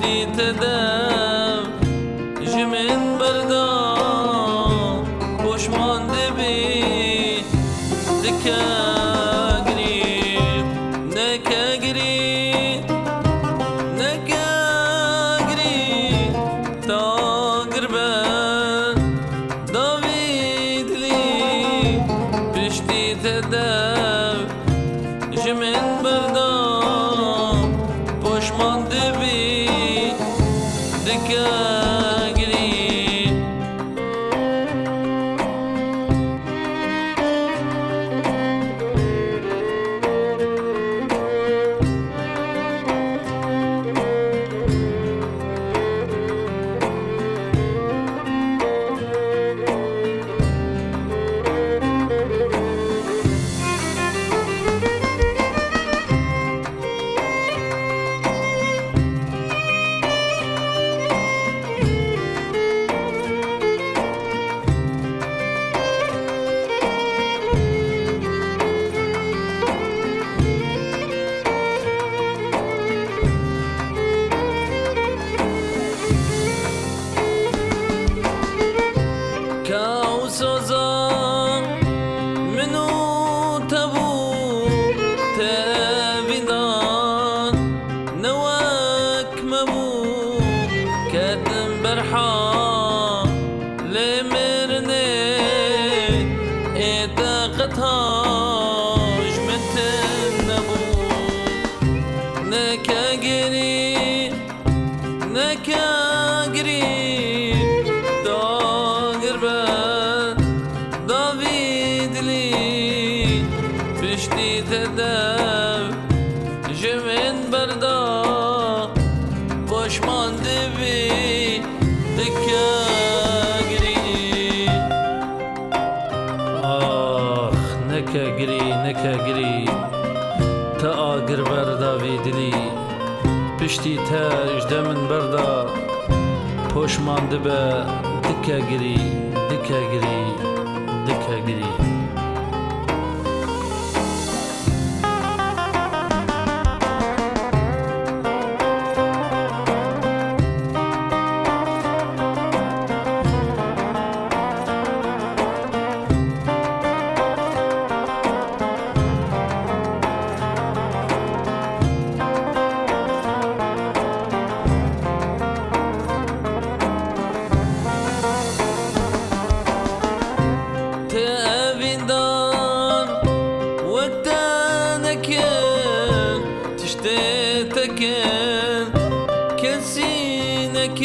پشتی تدم جمن بردم پشمانده بی دکه گریب نکه گریب نکه گریب تا گربن داوید لی پشتی تدم جمن بردم پشمانده بی دکه سازم منو تبو تبیدان نوک مبو کدم برحا لمرنه اتقتاش متن نبو نکگری نکگری پشتی تدم جمن بردا پشمانده بی دکه گری آخ نکه گری تا آگر بردا ویدلی پشتی تاج دمن بردا پشمانده به دکه گری تشتتكن كنسينك